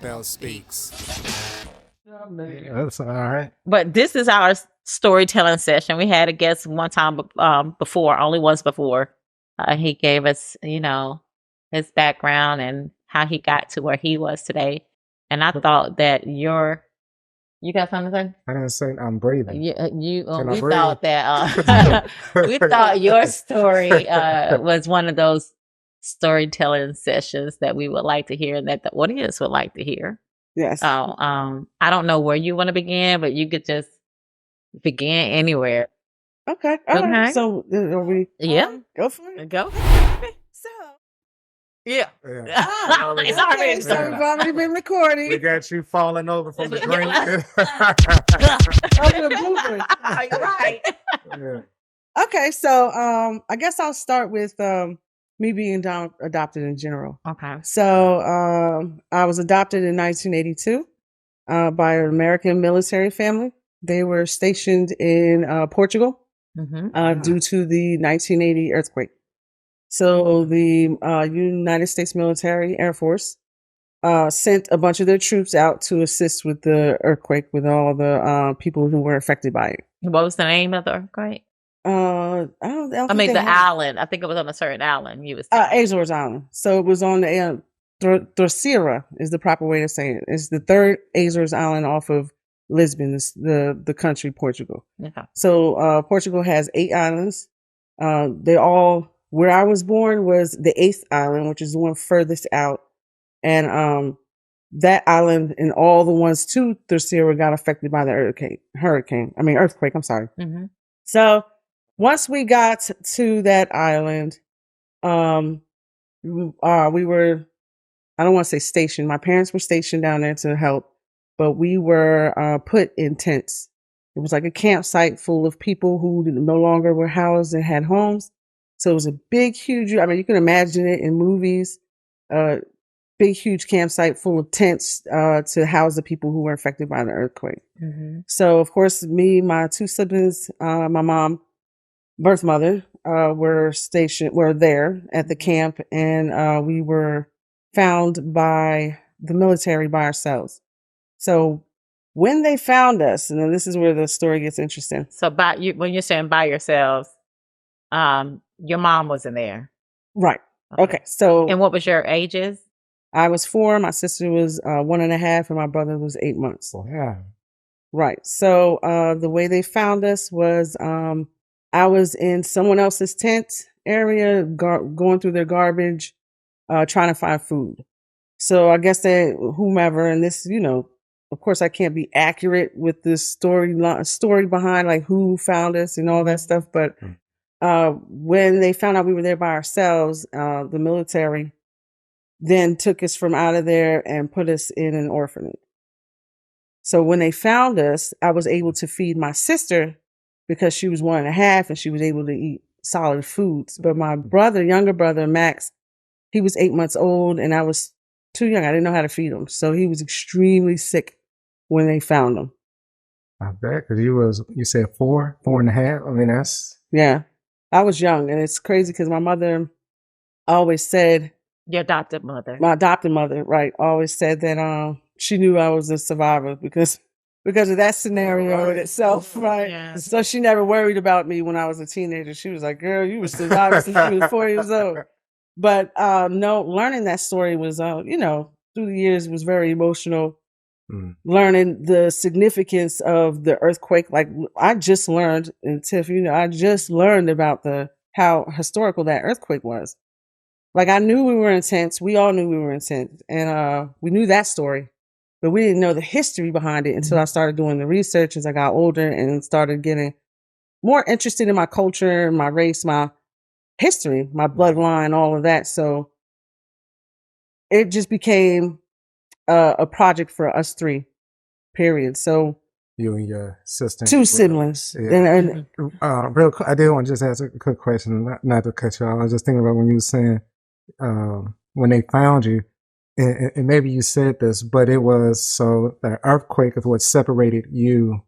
Bell speaks. That's all right. But this is our storytelling session. We had a guest one time before, only once before. He gave us, his background and how he got to where he was today. And I thought that you got something to say? I didn't say I'm breathing. We breathe? thought that we thought your story was one of those storytelling sessions that we would like to hear and that the audience would like to hear. Yes. So I don't know where you want to begin, but you could just begin anywhere. Okay. All Okay. right. So are we? Yeah. Go for it. Go. So. Yeah. It's already so we've already been recording. We got you falling over from the drink. Over the bloopers. Right. Yeah. Okay. So I guess I'll start with me being adopted in general. Okay. So I was adopted in 1982 by an American military family. They were stationed in Portugal due to the 1980 earthquake. So the United States military, Air Force, sent a bunch of their troops out to assist with the earthquake with all the people who were affected by it. What was the name of the earthquake? I mean, the island. I think it was on a certain island. You was Azores Island. So it was on the Terceira is the proper way to say it. It's the third Azores Island off of Lisbon, the country Portugal. Okay. So Portugal has 8 islands. They all where I was born was the 8th island, which is the one furthest out, and that island and all the ones to Terceira got affected by the earthquake. I'm sorry. Mm-hmm. So once we got to that island, we were, I don't want to say stationed. My parents were stationed down there to help, but we were put in tents. It was like a campsite full of people who no longer were housed and had homes. So it was a big, huge, I mean, you can imagine it in movies, big, huge campsite full of tents to house the people who were affected by the earthquake. Mm-hmm. So, of course, me, my 2 siblings, my mom, birth mother, were there at the camp, and we were found by the military by ourselves. So when they found us, and then this is where the story gets interesting. So when you're saying by yourselves, your mom wasn't there. Right. Okay. So, and what was your ages? I was 4, my sister was 1.5, and my brother was 8 months. Yeah. Right. So the way they found us was I was in someone else's tent area, going through their garbage, trying to find food. So I guess whomever, and this, of course I can't be accurate with this story behind like who found us and all that stuff. But when they found out we were there by ourselves, the military then took us from out of there and put us in an orphanage. So when they found us, I was able to feed my sister because she was 1.5 and she was able to eat solid foods. But my younger brother, Max, he was 8 months old and I was too young. I didn't know how to feed him. So he was extremely sick when they found him. I bet, because you said 4.5. I mean, that's... Yeah, I was young, and it's crazy because my mother always said... Your adopted mother. My adopted mother, right, always said that she knew I was a survivor because of that scenario in itself, right? Yeah. So she never worried about me when I was a teenager. She was like, girl, you were surviving since you were 4 years old. But no, learning that story was, through the years, was very emotional. Learning the significance of the earthquake. Like I just learned, and Tiff, I just learned about how historical that earthquake was. Like I knew we were in tents. We all knew we were in tents. And we knew that story, but we didn't know the history behind it until I started doing the research as I got older and started getting more interested in my culture, my race, my history, my bloodline, all of that. So it just became a project for us 3, period. So you and your sister, 2 siblings. Yeah. Real quick, I did want to just ask a quick question, not to cut you off. I was just thinking about when you were saying when they found you, and maybe you said this, but it was so the earthquake is what separated you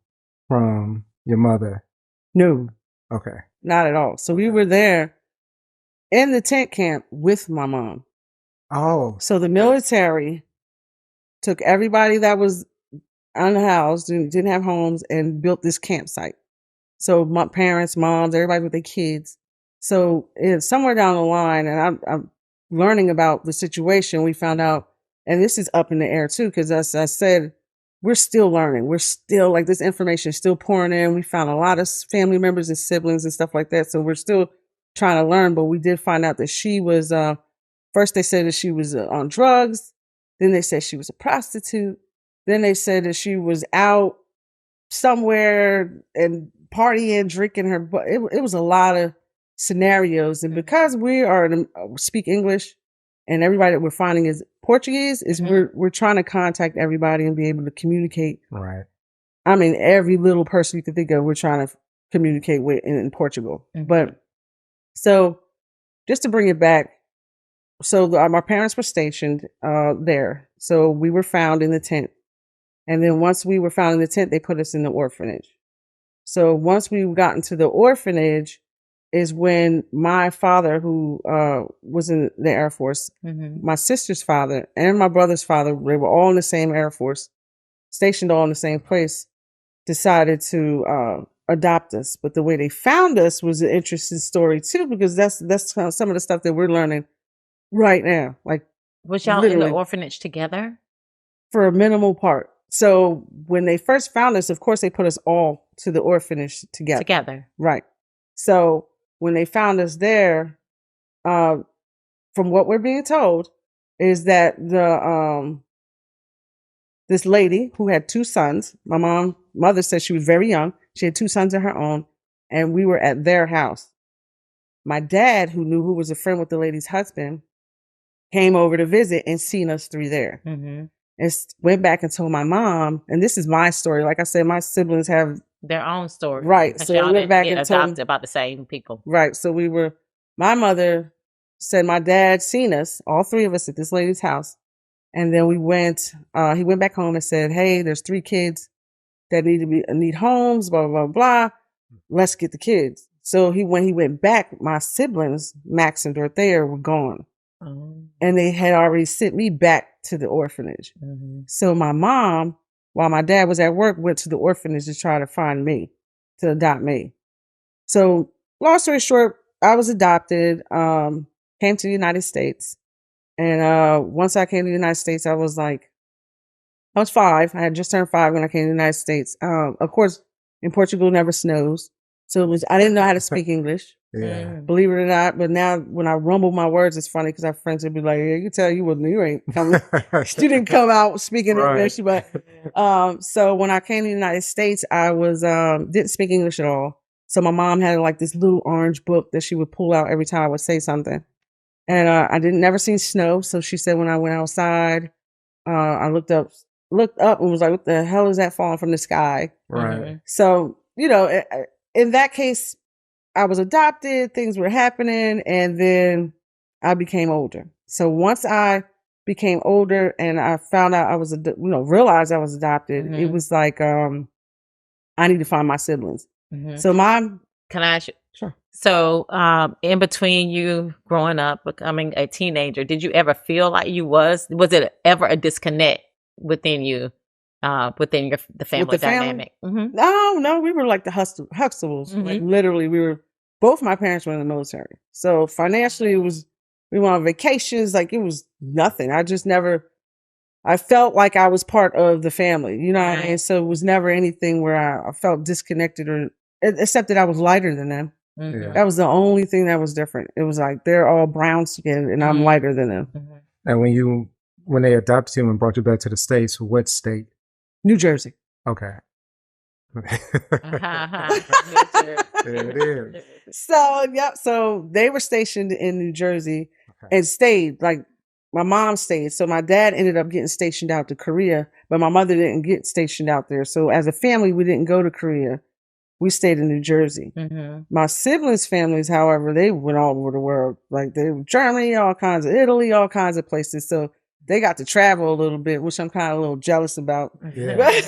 from your mother. No. Okay. Not at all. So we were there in the tent camp with my mom. Oh. So the military took everybody that was unhoused, didn't have homes, and built this campsite. So my parents, moms, everybody with their kids. So it's somewhere down the line, and I'm learning about the situation. We found out, and this is up in the air too, because as I said, we're still learning. We're still like this information is still pouring in. We found a lot of family members and siblings and stuff like that. So we're still trying to learn. But we did find out that she was. First, they said that she was on drugs. Then they said she was a prostitute. Then they said that she was out somewhere and partying, drinking her. But it was a lot of scenarios. And because we are speak English, and everybody that we're finding is Portuguese, is we're trying to contact everybody and be able to communicate. Right. I mean, every little person you could think of, we're trying to communicate with in Portugal. But so just to bring it back. So my parents were stationed there. So we were found in the tent. And then once we were found in the tent, they put us in the orphanage. So once we got into the orphanage is when my father, who was in the Air Force, my sister's father and my brother's father, they were all in the same Air Force, stationed all in the same place, decided to adopt us. But the way they found us was an interesting story too, because that's kind of some of the stuff that we're learning right now. Like, was y'all in the orphanage together? For a minimal part. So when they first found us, of course, they put us all to the orphanage together. Right. So when they found us there, from what we're being told, is that this lady who had 2 sons, my mother said she was very young. She had 2 sons of her own, and we were at their house. My dad, who was a friend with the lady's husband, came over to visit and seen us 3 there. And went back and told my mom, and this is my story. Like I said, my siblings have their own story. Right. So we went back and told about the same people. Right. So my mother said my dad seen us, all 3 of us at this lady's house. And then he went back home and said, hey, there's 3 kids that need homes, blah, blah, blah. Let's get the kids. So when he went back, my siblings, Max and Dorothea, were gone. And they had already sent me back to the orphanage. So my mom, while my dad was at work, went to the orphanage to try to find me, to adopt me. So long story short, I was adopted, came to the United States. And once I came to the United States, I was 5. I had just turned 5 when I came to the United States. Of course, in Portugal, it never snows. So I didn't know how to speak English. Believe it or not. But now when I rumble my words, it's funny because our friends would be like, yeah, you can tell you ain't coming. You didn't come out speaking English. But so when I came to the United States, I was didn't speak English at all. So my mom had this little orange book that she would pull out every time I would say something. And I never seen snow. So she said when I went outside, I looked up and was like, what the hell is that falling from the sky? Right. So, in that case, I was adopted, things were happening, and then I became older. So once I became older and I found out I was, realized I was adopted, it was like, I need to find my siblings. So can I ask you? Sure. So, in between you growing up, becoming a teenager, did you ever feel like was it ever a disconnect within you, within the family dynamic? No, we were like the Huxtables. Like literally both my parents were in the military. So financially we went on vacations. Like it was nothing. I felt like I was part of the family, what I mean? So it was never anything where I felt disconnected except that I was lighter than them. That was the only thing that was different. It was like they're all brown skinned and I'm lighter than them. And when they adopted you and brought you back to the States, what state? New Jersey. Okay. There it is. So they were stationed in New Jersey and stayed. Like my mom stayed. So my dad ended up getting stationed out to Korea, but my mother didn't get stationed out there. So as a family, we didn't go to Korea. We stayed in New Jersey. My siblings' families, however, they went all over the world. Like they were Germany, all kinds of Italy, all kinds of places. So they got to travel a little bit, which I'm kind of a little jealous about. Right.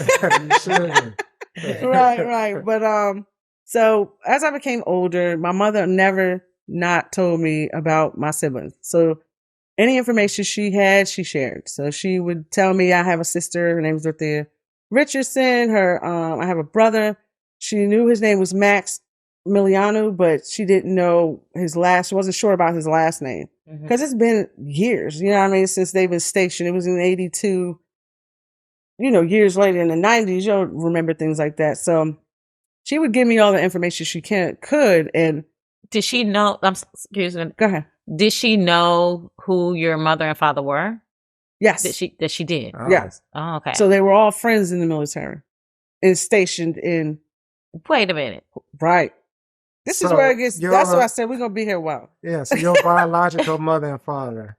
But so as I became older, my mother never not told me about my siblings. So any information she had, she shared. So she would tell me I have a sister. Her name is Dorothea Richardson. I have a brother. She knew his name was Max Milianu, but she didn't know she wasn't sure about his last name. Because it's been years, you know what I mean, since they've been stationed. It was in 82, years later in the 90s. You don't remember things like that. So she would give me all the information she could. And did she know? Excuse me. Go ahead. Did she know who your mother and father were? Yes. That she did? Oh. Yes. Oh, okay. So they were all friends in the military and stationed in. Wait a minute. Right. This is where it gets. That's why I said we're going to be here a while. Yeah. So your biological mother and father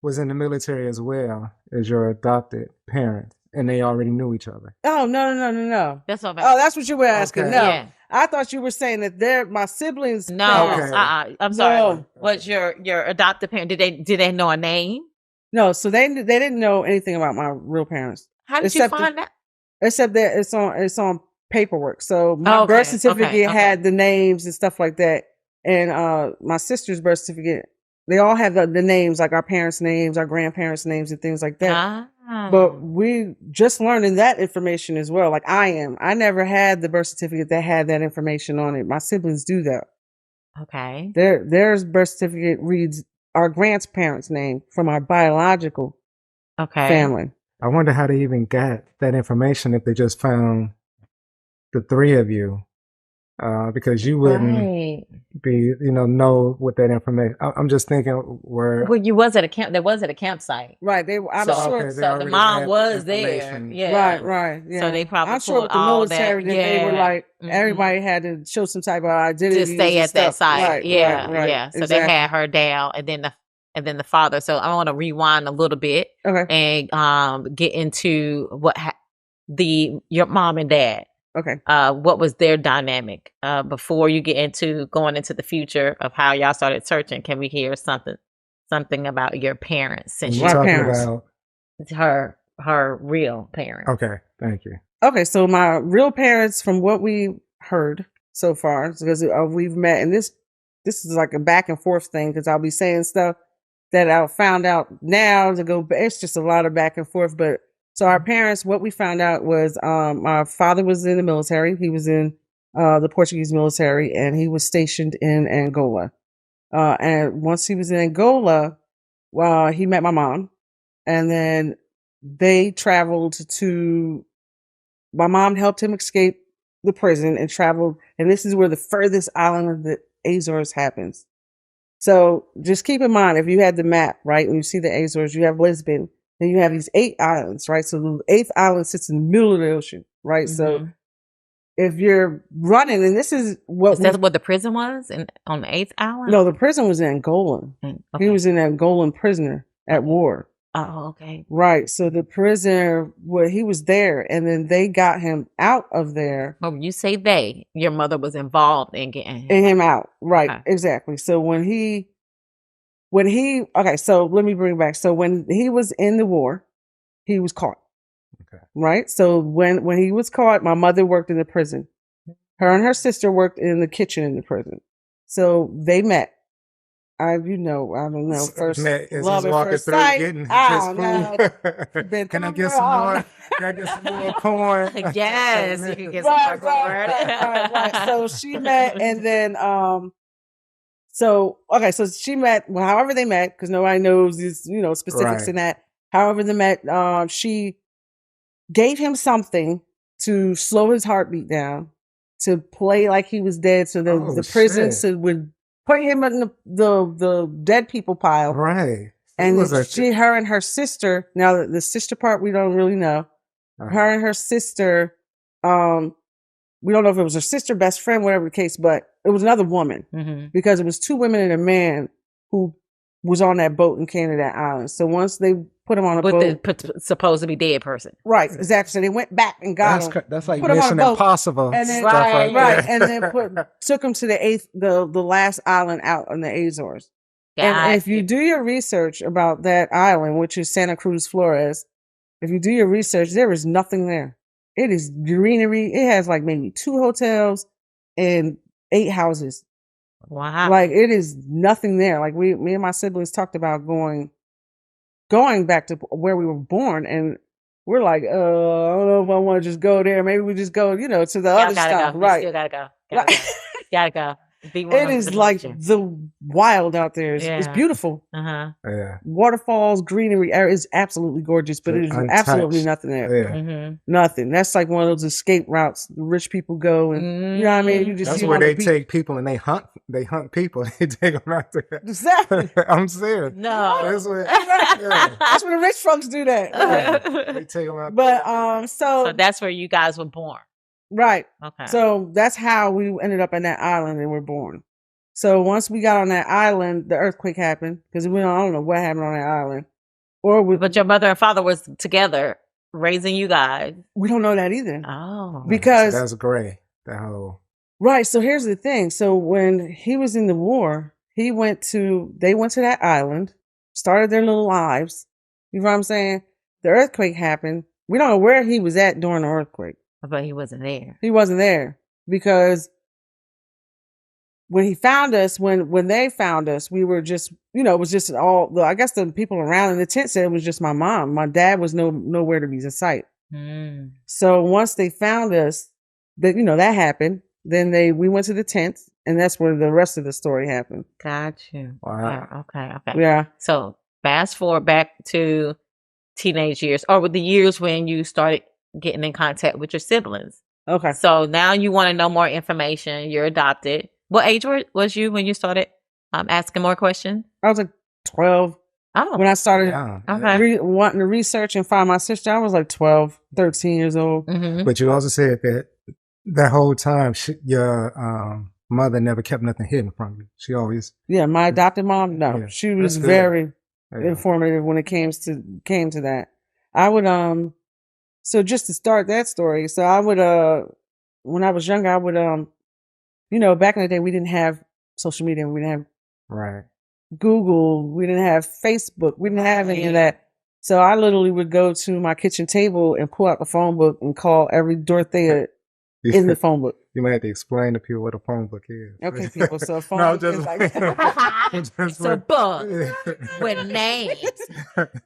was in the military as well as your adopted parents, and they already knew each other. Oh, no. That's what that's what you were asking. Okay. No. Yeah. I thought you were saying that my siblings. No. Okay. I'm sorry. No. Was your adopted parent? Did they know a name? No. So they didn't know anything about my real parents. How did you find that? Except that it's on paperwork. So my birth certificate had the names and stuff like that, and my sister's birth certificate. They all have the names, like our parents' names, our grandparents' names, and things like that. But we just learning that information as well. Like I never had the birth certificate that had that information on it. My siblings do that. Okay. Their birth certificate reads our grandparents' name from our biological family. I wonder how they even got that information if they just found the three of you. Because you wouldn't be, know what that information. I'm just thinking where. Well, you was at a camp. There was at a campsite, right? I'm sure. So the mom was there. Yeah, right. Yeah. So they probably. I'm sure with the military that, they were like everybody had to show some type of identity to stay at that site. Right, yeah. So exactly. they had her down, and then the father. So I want to rewind a little bit, and get into your mom and dad. Okay. What was their dynamic? Before you get into going into the future of how y'all started searching, can we hear something about your parents? Since you're talking about her real parents. Okay, thank you. Okay, so my real parents, from what we heard so far, because we've met, and this is like a back and forth thing, because I'll be saying stuff that I found out now to go. It's just a lot of back and forth, but. So our parents, what we found out was my father was in the military. He was in the Portuguese military, and he was stationed in Angola. And once he was in Angola, he met my mom. And then they traveled my mom helped him escape the prison and traveled. And this is where the furthest island of the Azores happens. So just keep in mind, if you had the map, right, when you see the Azores, you have Lisbon. Then you have these 8 islands, right? So the 8th island sits in the middle of the ocean, right? So if you're running, and this is what... Is that what the prison was on the 8th island? No, the prison was in Angola. Okay. He was an Angolan prisoner at war. Oh, okay. Right. So the prisoner, he was there, and then they got him out of there. Oh, you say they. Your mother was involved in getting him out. Right. Okay. Exactly. So so let me bring it back. So when he was in the war, he was caught. Okay. Right. So when he was caught, my mother worked in the prison. Her and her sister worked in the kitchen in the prison. So they met. I don't know. First love at first sight. Can I get some more? Can I get some more corn? Yes, you can get some more corn. Right. So she met, and then So she met, however they met, because nobody knows these, specifics in that. However they met, she gave him something to slow his heartbeat down, to play like he was dead, so the prison would put him in the dead people pile. Right. And her and her sister, now the sister part we don't really know. Her and her sister, we don't know if it was her sister, best friend, whatever the case, but it was another woman because it was 2 women and a man who was on that boat and came to that island. So once they put him on a boat, the supposed to be dead person, right? Exactly. So they went back and got him. That's like Mission Impossible, and then, right, and then took him to the last island out on the Azores. And if you do your research about that island, which is Santa Cruz, Flores, if you do your research, there is nothing there. It is greenery. It has like maybe 2 hotels and 8 houses. Wow. Like it is nothing there. Like me and my siblings talked about going going back to where we were born, and we're like, I don't know if I want to just go there. Maybe we just go, to the Y'all other gotta stuff, go. You right? still gotta go. Gotta Right. go. Gotta go. Be one It of is the like adventure. the wild out there. It's Yeah. beautiful. Uh-huh. Yeah. Waterfalls, greenery is absolutely gorgeous, but it is absolutely Untouched. nothing there. Yeah. Mm-hmm. Nothing. That's like one of those escape routes the rich people go, and you know what I mean. You just That's see 'em where on the they beach. take people and they hunt. They hunt people. They take them out there. Exactly. I'm serious. No. That's what. That's when the rich folks do that. Right. Yeah. They take them out. But So that's where you guys were born. right. Okay. So that's how we ended up on that island and were born. So once we got on that island, the earthquake happened because I don't know what happened on that island. But your mother and father was together raising you guys. We don't know that either. Oh. Because so that's gray. That whole. Right. So here's the thing. So when he was in the war, they went to that island, started their little lives. You know what I'm saying? The earthquake happened. We don't know where he was at during the earthquake. But he wasn't there. He wasn't there because when he found us, when they found us, we were just, it was just I guess the people around in the tent said it was just my mom. My dad was nowhere to be in sight. Mm. So once they found us, that happened. Then we went to the tent, and that's where the rest of the story happened. Got you. Wow. Okay. Yeah. So fast forward back to teenage years, or with the years when you started getting in contact with your siblings. Okay. So now you want to know more information. You're adopted. What age was you when you started asking more questions? I was like 12. Oh. When I started wanting to research and find my sister, I was like 12, 13 years old. Mm-hmm. But you also said that whole time your mother never kept nothing hidden from you. She always. Yeah, my adopted mom. No, she was very informative when it came to that. I would So just to start that story, so I would when I was younger, I would back in the day we didn't have social media, we didn't have Google, we didn't have Facebook, we didn't have any of that. So I literally would go to my kitchen table and pull out the phone book and call every Dorothea in the phone book. You might have to explain to people what a phone book is. Okay, people. So a phone book is like it's a book with names.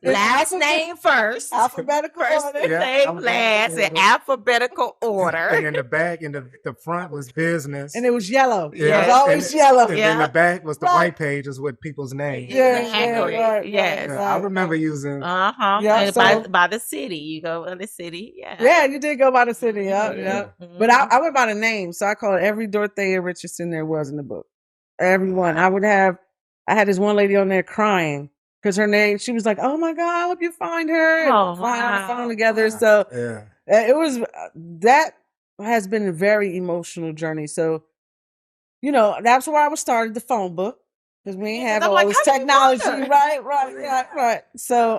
Last name first. Alphabetical order. Name last in alphabetical order. And in the back, in the front was business. And it was yellow. Yeah. It was always yellow. And then the back was the white pages with people's names. Yes. I remember using. Yeah. By the city. You go in the city. Yeah. Yeah, you did go by the city. Yeah. Mm-hmm. But I went by the name. So I called every Dorothea Richardson there was in the book. Everyone. I had this one lady on there crying because her name, she was like, "Oh my God, I hope you find her." And flying on the phone together. So it was, that has been a very emotional journey. So, that's where I was started, the phone book. Because we ain't have all this technology. Right. So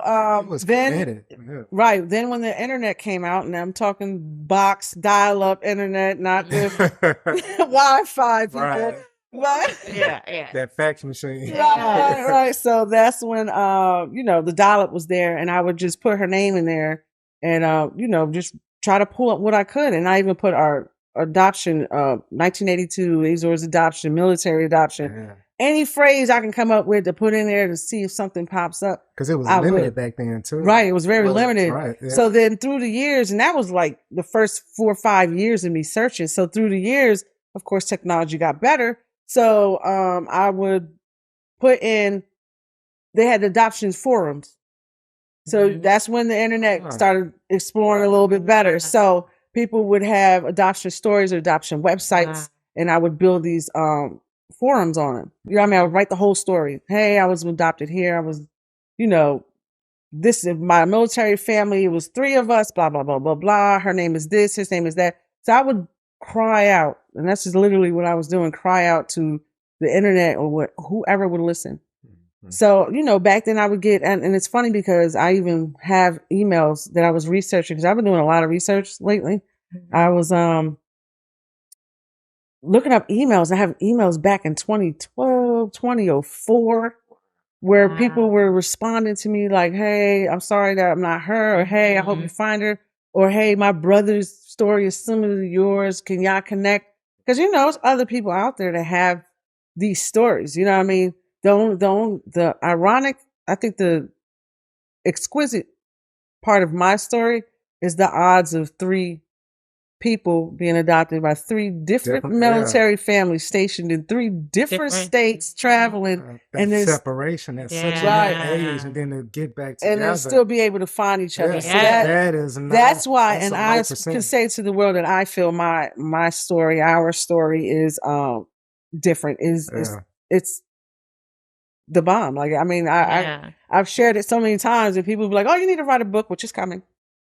then when the internet came out, and I'm talking box dial-up internet, not the Wi-Fi people. Right. Yeah. That fax machine. Right. So that's when the dial-up was there, and I would just put her name in there and just try to pull up what I could. And I even put our adoption, 1982, Azor's adoption, military adoption. Yeah. Any phrase I can come up with to put in there to see if something pops up. Because it was limited back then, too. Right. It was very limited. Right, yeah. So then through the years, and that was like the first 4 or 5 years of me searching. So through the years, of course, technology got better. So I would put in, they had adoptions forums. So that's when the internet started exploring a little bit better. So people would have adoption stories or adoption websites, and I would build these forums on them. You know what I mean? I would write the whole story. Hey, I was adopted here. I was, this is my military family. It was 3 of us, blah, blah, blah, blah, blah. Her name is this, his name is that. So I would cry out, and that's just literally what I was doing, cry out to the internet or whoever would listen. Mm-hmm. So, back then I would get, and it's funny because I even have emails that I was researching, because I've been doing a lot of research lately. Mm-hmm. I was looking up emails. I have emails back in 2012, 2004, where people were responding to me like, "Hey, I'm sorry that I'm not her," or "Hey, I hope you find her," or "Hey, my brother's story is similar to yours. Can y'all connect?" Because there's other people out there that have these stories. You know what I mean? The ironic, I think the exquisite part of my story is the odds of 3 people being adopted by 3 different military families stationed in 3 different states, traveling, that and then separation at such a young age, and then to get back together, and then still be able to find each other. Yeah, So that is that's why, that's and a I low percent. can say to the world that I feel my story, our story is different. It's the bomb. Like, I mean, I've shared it so many times, and people be like, "Oh, you need to write a book," which is coming.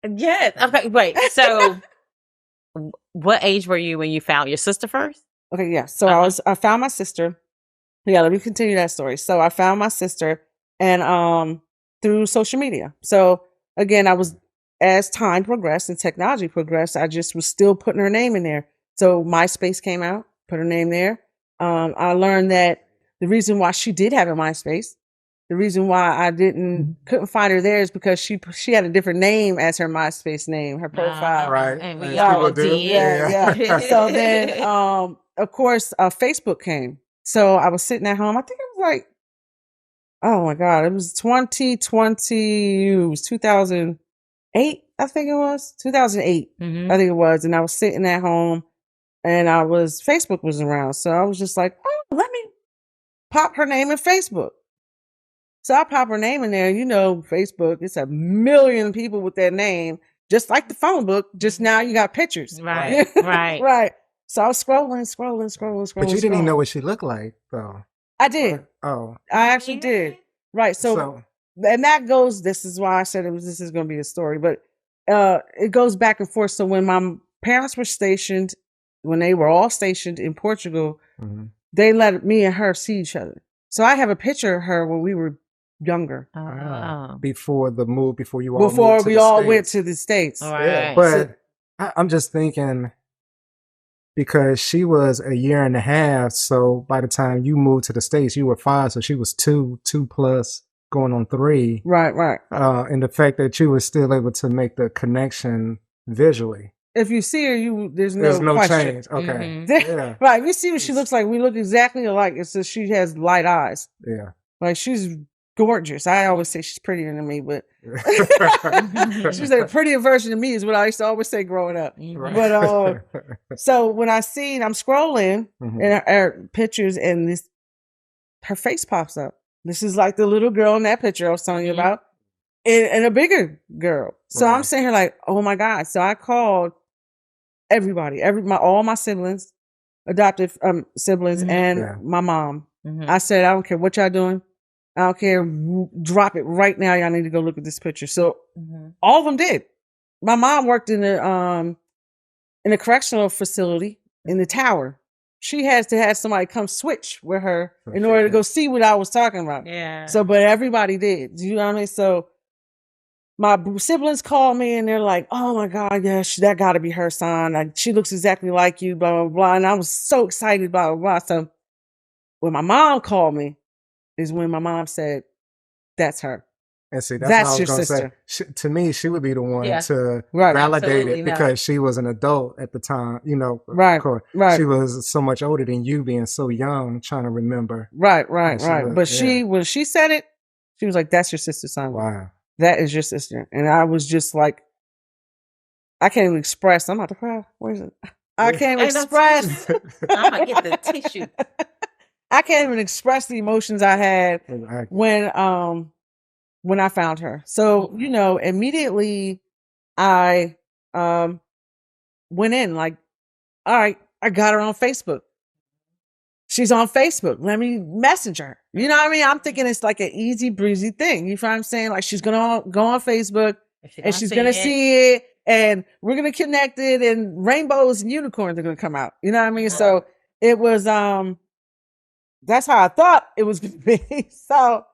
Yes. Okay. Wait. So, what age were you when you found your sister first? Okay. Yeah. So I found my sister. Yeah. Let me continue that story. So I found my sister, and through social media. So again, as time progressed and technology progressed, I just was still putting her name in there. So MySpace came out, put her name there. I learned that the reason why she did have a MySpace, the reason why I couldn't find her there is because she had a different name as her MySpace name, her profile. Right. And we As all people do. did. Yeah. So then, of course, Facebook came. So I was sitting at home. I think it was like, oh my God, it was 2020. It was 2008. I think it was 2008. Mhm. I think it was. And I was sitting at home, and Facebook was around. So I was just like, oh, let me pop her name in Facebook. So I pop her name in there. You know, Facebook, it's a million people with that name, just like the phone book. Just now you got pictures. Right. Right. Right. So I was scrolling. But you didn't even know what she looked like, though. I did. Oh. I actually did. Right. So and that goes, this is why I said this is going to be a story, but it goes back and forth. So when my parents were stationed, when they were all stationed in Portugal, they let me and her see each other. So I have a picture of her when we were younger. Before the move, before we all went to the States. Right. Yeah, but I'm just thinking, because she was a year and a half, so by the time you moved to the States, you were 5, so she was 2 plus, going on 3. Right. And the fact that you were still able to make the connection visually. If you see her, there's no question. Change. Okay. Yeah. Right. We see what she looks like. We look exactly alike. It's just she has light eyes. Yeah. Like, she's gorgeous. I always say she's prettier than me, but she's a prettier version of me is what I used to always say growing up. Right. But so when I'm scrolling in her pictures, and her face pops up. This is like the little girl in that picture I was telling you about, and a bigger girl. So I'm sitting here like, oh my God. So I called everybody, all my siblings, adopted siblings, and my mom. I said, I don't care what y'all doing. I don't care. Drop it right now. Y'all need to go look at this picture. So all of them did. My mom worked in a correctional facility in the tower. She has to have somebody come switch with her in order to go see what I was talking about. Yeah. So, but everybody did. You know what I mean? So my siblings called me, and they're like, oh my God, yes, that got to be her son. Like, she looks exactly like you, blah, blah, blah. And I was so excited, blah, blah, blah. So when my mom called me is when my mom said, that's her. And see, that's your sister. To me, she would be the one to validate it, because she was an adult at the time, you know. Right. She was so much older than you, being so young, trying to remember. Right. But when she said it, she was like, that's your sister's son. Wow. That is your sister. And I was just like, I can't even express. I'm about to cry. Where is it? I can't even express. I'm going to get the tissue. I can't even express the emotions I had when I found her. So, you know, immediately I went in like, all right, I got her on Facebook. She's on Facebook. Let me message her. You know what I mean? I'm thinking it's like an easy breezy thing. You know what I'm saying? Like, she's going to go on Facebook and she's going to see it, and we're going to connect it, and rainbows and unicorns are going to come out. You know what I mean? So it was, that's how I thought it was going to be. So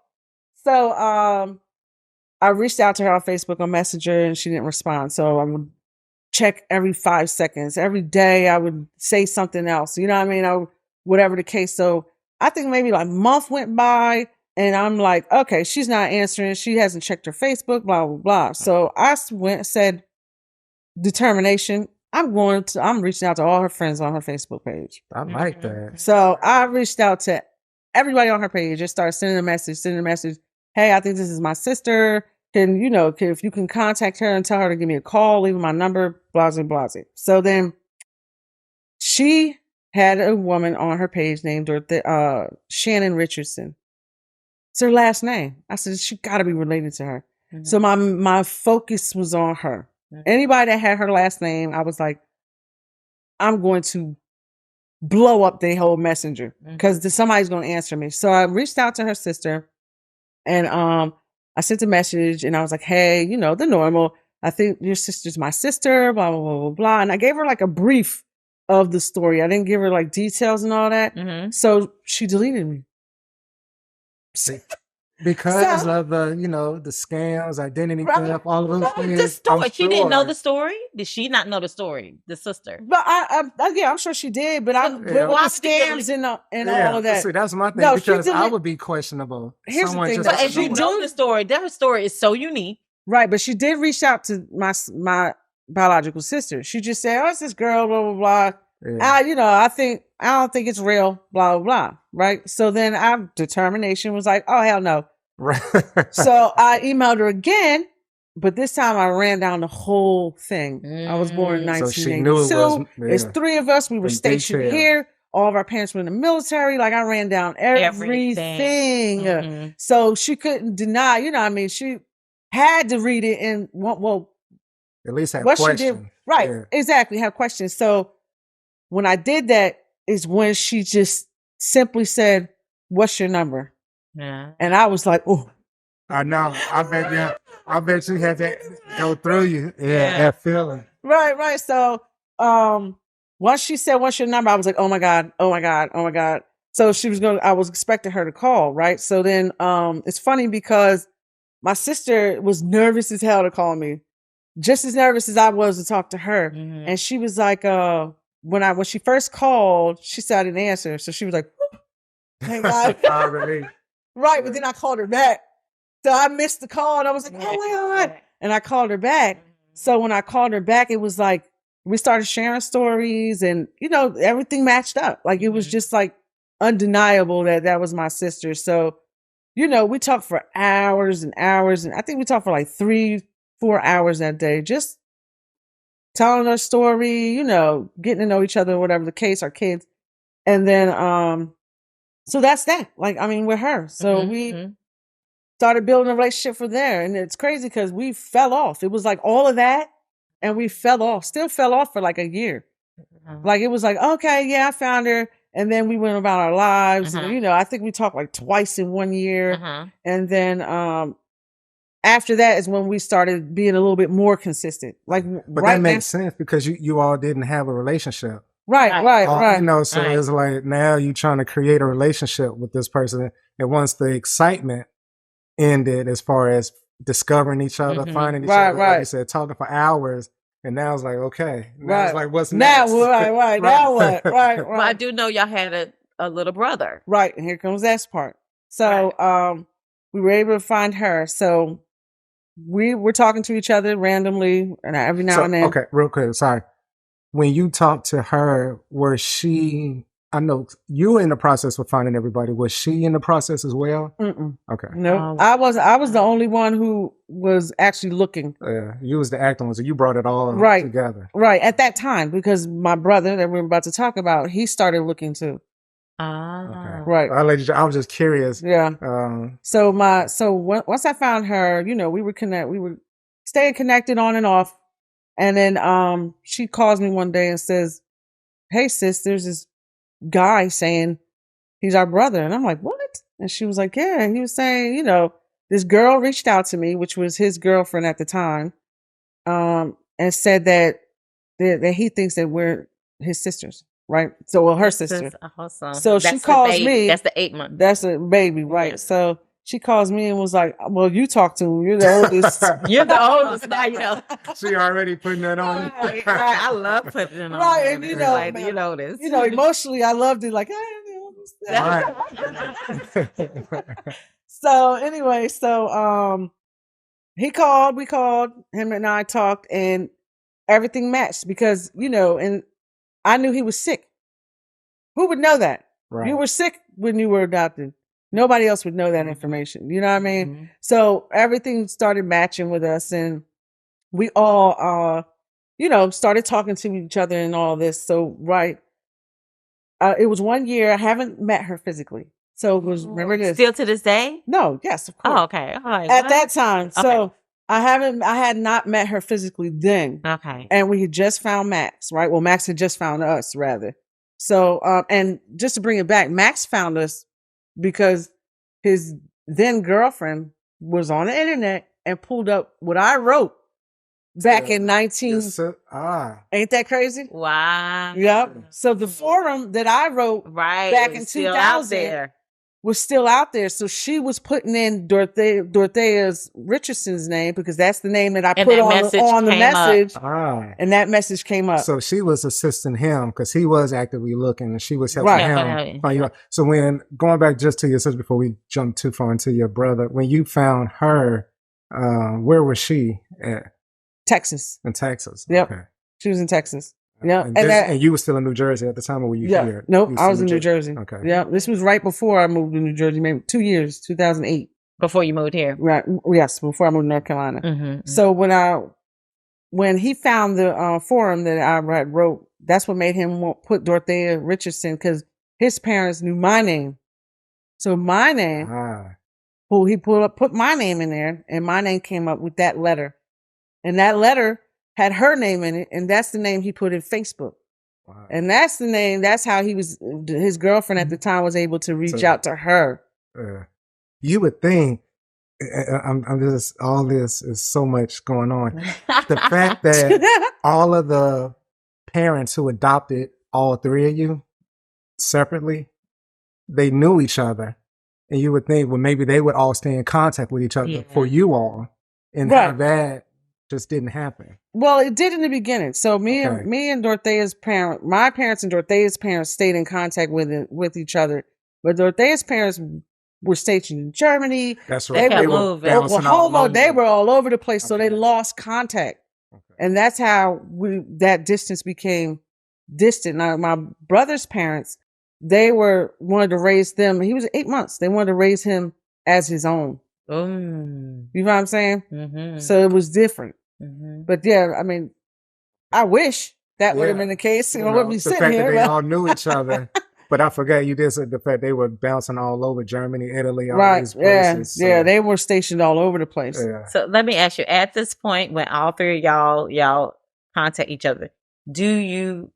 I reached out to her on Facebook on Messenger, and she didn't respond. So I would check every 5 seconds. Every day I would say something else. You know what I mean? Whatever the case. So I think maybe like a month went by, and I'm like, okay, she's not answering. She hasn't checked her Facebook, blah, blah, blah. So I said, determination. I'm reaching out to all her friends on her Facebook page. I like that. So I reached out to everybody on her page. Just started sending a message. Hey, I think this is my sister. if you can contact her and tell her to give me a call, leave my number, blase, blase. So then she had a woman on her page named Shannon Richardson. It's her last name. I said, she got to be related to her. Mm-hmm. So my focus was on her. Mm-hmm. Anybody that had her last name, I was like, I'm going to blow up the whole messenger because somebody's going to answer me. So I reached out to her sister and I sent a message and I was like, hey, the normal. I think your sister's my sister, blah, blah, blah, blah, blah. And I gave her like a brief of the story. I didn't give her like details and all that. Mm-hmm. So she deleted me. Because of the scams, identity theft, all of those things. The story. She didn't know the story. Did she not know the story? The sister. But I'm sure she did. But with the scams and all of that. See, that's my thing because I would be questionable. Here's the thing. But if you know the story, that story is so unique. Right, but she did reach out to my biological sister. She just said, "Oh, it's this girl, blah blah blah." Yeah. I don't think it's real, blah blah blah. Right. So then our determination was like, "Oh hell no." Right. So I emailed her again, but this time I ran down the whole thing. I was born in 1982. So it's three of us. We were stationed here. All of our parents were in the military. Like I ran down everything. Mm-hmm. So she couldn't deny. She had to read it and at least have questions. She did, right? Yeah. Exactly, have questions. So when I did that is when she just simply said, "What's your number?" Yeah. And I was like, "Oh, I know. I bet you had that go through you. Yeah, that feeling." Right. So once she said, "What's your number?" I was like, "Oh my God, oh my God, oh my God." So I was expecting her to call, right? So then it's funny because my sister was nervous as hell to call me, just as nervous as I was to talk to her. Mm-hmm. And she was like, when she first called, she said I didn't answer. So she was like, thank God. Right. But then I called her back. So I missed the call and I was like, oh my God. And I called her back. So when I called her back, it was like, we started sharing stories and, everything matched up. Like it was just like undeniable that was my sister. So, we talked for hours and hours. And I think we talked for like 3-4 hours that day, just telling our story, getting to know each other, whatever the case, our kids. And then, so that's that. Like, with her. So we started building a relationship from there. And it's crazy because we fell off. It was like all of that. And we still fell off for like a year. Mm-hmm. Like, it was like, okay, yeah, I found her. And then we went about our lives. Mm-hmm. And, I think we talked like twice in 1 year. Mm-hmm. And then, after that is when we started being a little bit more consistent. Like, but that makes sense because you all didn't have a relationship. Right. So it's like now you're trying to create a relationship with this person. And once the excitement ended as far as discovering each other, finding each other, like you said, talking for hours. And now it's like, okay. Now it's like, what's next? Now, right. Now what? Right. Well, I do know y'all had a little brother. Right. And here comes that part. So we were able to find her. So we were talking to each other randomly and every now and then. Okay, real quick. Sorry. When you talked to her, I know you were in the process of finding everybody. Was she in the process as well? Mm-mm. Okay. No, I was the only one who was actually looking. Yeah, you was the acting one, so you brought it all together. Right, at that time, because my brother that we're about to talk about, he started looking too. Okay. Right. I was just curious. Yeah. So once I found her, we were staying connected on and off. And then she calls me one day and says, "Hey sis, there's this guy saying he's our brother." And I'm like, "What?" And she was like, "Yeah." And he was saying, this girl reached out to me, which was his girlfriend at the time, and said that he thinks that we're his sisters. Right. So, her sister. Awesome. So she calls me. That's the 8 month. That's a baby. Right. Yeah. So she calls me and was like, "Well, you talk to him. You're the oldest." You're the oldest now, She already putting it on. Right. I love putting it on. Right. And like, this. Emotionally, I loved it. Like, So anyway, he called, we called, him and I talked, and everything matched because, and I knew he was sick. Who would know that? Right. You were sick when you were adopted. Nobody else would know that information. You know what I mean? Mhm. So everything started matching with us, and we all, started talking to each other and all this. So, right. It was 1 year. I haven't met her physically. So it was, remember this? Still to this day? No, yes, of course. Oh, okay. I'm like, At what? that time. Okay. So I had not met her physically then. Okay. And we had just found Max, right? Well, Max had just found us, rather. So, and just to bring it back, Max found us because his then girlfriend was on the internet and pulled up what I wrote back in 19. Ain't that crazy? Wow. Yep. So the forum that I wrote back in 2000 was still out there. So she was putting in Dorothea's Richardson's name because that's the name that I put on the message. And that message came up. So she was assisting him because he was actively looking and she was helping him. Yeah. So when going back just to your sister before we jump too far into your brother, when you found her, where was she at? Texas. In Texas. Yep. Okay. She was in Texas. Yeah. And you were still in New Jersey at the time, or were you here? Nope, I was in New Jersey. Okay. Yeah. This was right before I moved to New Jersey, maybe 2 years, 2008. Before you moved here. Right. Yes, before I moved to North Carolina. Mm-hmm. So when he found the forum that I wrote, that's what made him put Dorothea Richardson, because his parents knew my name. So my name, he put my name in there, and my name came up with that letter. And that letter had her name in it, and that's the name he put in Facebook. Wow. And that's the name, that's how his girlfriend at the time was able to reach out to her. You would think, I'm just, all this is so much going on. The fact that all of the parents who adopted all three of you separately, they knew each other. And you would think, well, maybe they would all stay in contact with each other for you all. And how that just didn't happen. Well, it did in the beginning. So me and Dorothea's my parents and Dorothea's parents stayed in contact with each other. But Dorothea's parents were stationed in Germany. That's right. They were Oklahoma. They were all over the place. So they lost contact. Okay. And that's how that distance became distant. Now, my brother's parents, they wanted to raise them. He was 8 months. They wanted to raise him as his own. You know what I'm saying? Mm-hmm. So it was different. Mm-hmm. But yeah, I mean, I wish that would have been the case. I wouldn't be sitting here. The fact that they all knew each other. But I forgot you did say the fact they were bouncing all over Germany, Italy, all these places. Yeah, so. They were stationed all over the place. Yeah. So let me ask you, at this point when all three of y'all contact each other, do you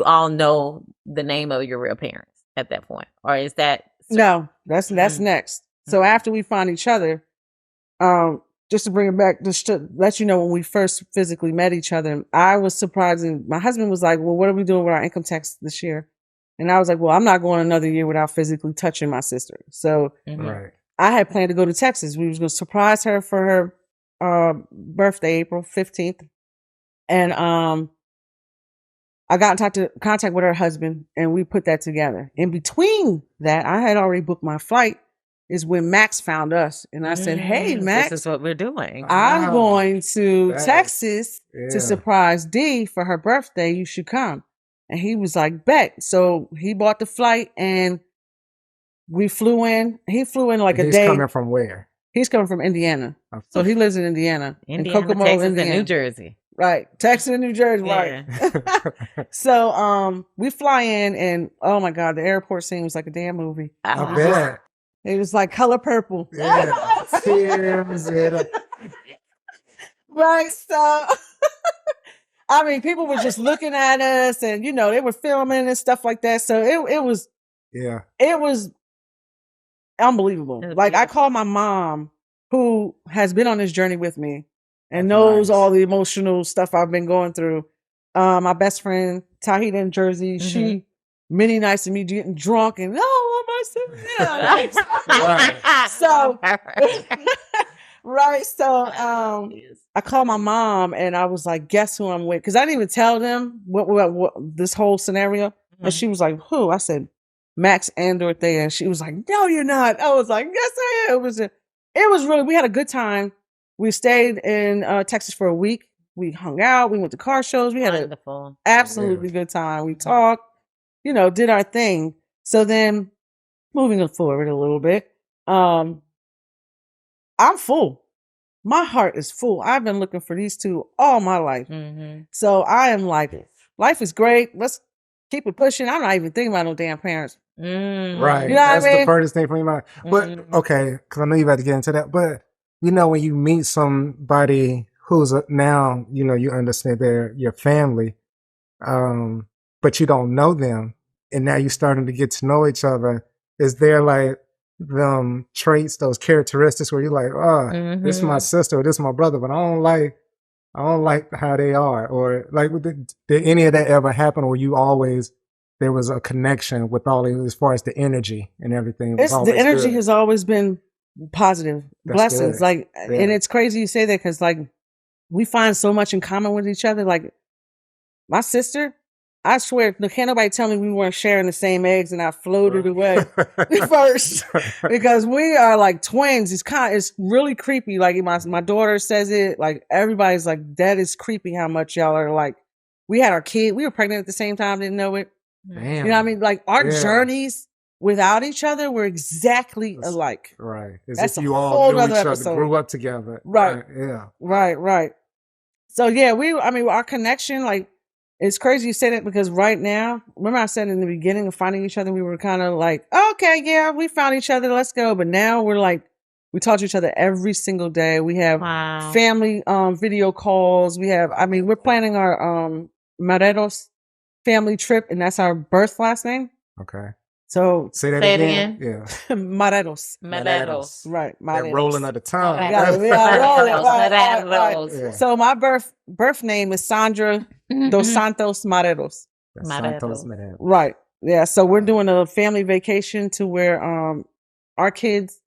all know the name of your real parents at that point? Or is that No, that's next. So after we found each other, just to bring it back, just to let you know, when we first physically met each other, I was surprised. And my husband was like, well, what are we doing with our income tax this year? And I was like, well, I'm not going another year without physically touching my sister. So I had planned to go to Texas. We was going to surprise her for her birthday, April 15th. And I got in contact with her husband, and we put that together. In between that, I had already booked my flight. Is when Max found us. And I said, hey, Max. This is what we're doing. I'm going to Texas to surprise Dee for her birthday. You should come. And he was like, bet. So he bought the flight and we flew in. He flew in like a day. He's coming from where? He's coming from Indiana. Okay. So he lives in Indiana. In Kokomo, Texas, Indiana. And New Jersey. Right. Texas and New Jersey. Right. So we fly in, and oh my God, the airport scene was like a damn movie. I bet. It was like color purple. Yeah. Right. So, I mean, people were just looking at us, and they were filming and stuff like that. So it was unbelievable. Like, I called my mom, who has been on this journey with me and knows all the emotional stuff I've been going through. My best friend, Tahita in Jersey, she many nights of me getting drunk and So I called my mom and I was like, guess who I'm with? Because I didn't even tell them what this whole scenario. And she was like, who? I said, Max and Dorothea. And she was like, no, you're not. I was like, yes, I am. It was really, we had a good time. We stayed in Texas for a week. We hung out. We went to car shows. We had an absolutely good time. We talked, did our thing. So then moving forward a little bit. I'm full. My heart is full. I've been looking for these two all my life. Mm-hmm. So I am like, life is great. Let's keep it pushing. I'm not even thinking about no damn parents. Right. You know what I That's mean? the furthest thing from your mind. But okay, because I know you about to get into that. But you know, when you meet somebody who's now, you know, you understand they're your family, but you don't know them, and now you're starting to get to know each other. Is there like them traits, those characteristics where you're like, oh, this is my sister or this is my brother, but I don't like how they are, or like, did any of that ever happen, or you always there was a connection with all of, as far as the energy and everything was The always energy good. has always been positive, That's blessings. good. Like, Yeah. and it's crazy you say that because like we find so much in common with each other. Like my sister, I swear, can't nobody tell me we weren't sharing the same eggs, and I floated away first because we are like twins. It's really creepy. Like my daughter says it. Like everybody's like, that is creepy how much y'all are like. We had our kid. We were pregnant at the same time. Didn't know it. Damn. You know what I mean? Like our Yeah. journeys without each other were exactly That's- alike. Right. As That's if a you all whole knew nother each other, episode. grew up together. Right. Yeah. Right. So yeah, our connection, like, it's crazy you say that because right now, remember I said in the beginning of finding each other, we were kind of like, okay, yeah, we found each other, let's go. But now we're like, we talk to each other every single day. We have family video calls. We're planning our Mareros family trip, and that's our birth last name. Okay. So say that again. Yeah. Mareros. Right. That rolling of the tongue. Right. Yeah. So my birth name is Sandra dos Santos Mareros. Santos Mareros. Right. Yeah. So we're doing a family vacation to where our kids,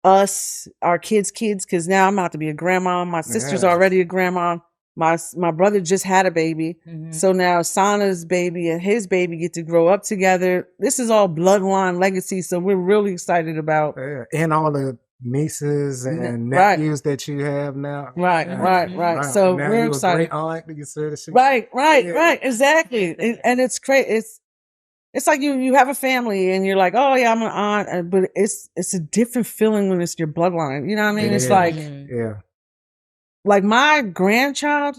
our kids, because now I'm about to be a grandma. My sister's already a grandma. My brother just had a baby. So now Sana's baby and his baby get to grow up together. This is all bloodline legacy. So we're really excited about. And all the nieces and nephews that you have now. Right. So now we're you excited. A great aunt, you said Right. Exactly. And it's great. It's like you have a family and you're like, oh yeah, I'm an aunt, but it's a different feeling when it's your bloodline. You know what I mean? It's like, like my grandchild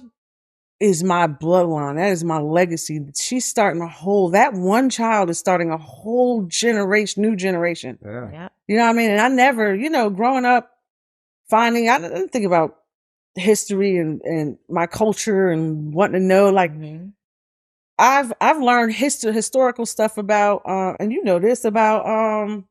is my bloodline. That is my legacy. She's starting that one child is starting a whole new generation. Yeah. You know what I mean? And I never, growing up, I didn't think about history and my culture and wanting to know, like, I've learned historical stuff about, and you know this about,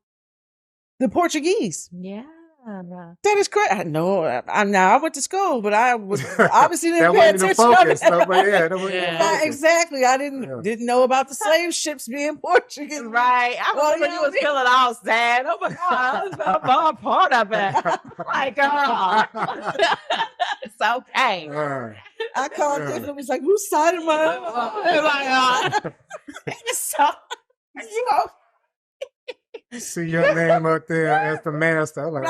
the Portuguese. Yeah. That is correct. I know. I went to school, but I was obviously didn't that pay wasn't the attention. focus. But Exactly. I didn't know about the slave ships being Portuguese. Right. I remember you was feeling all sad. Oh my God, I'm a part of it. Like, girl, it's okay. I called him and was like, "Whose side am I on?" So, see your name up there as the master. I'm like,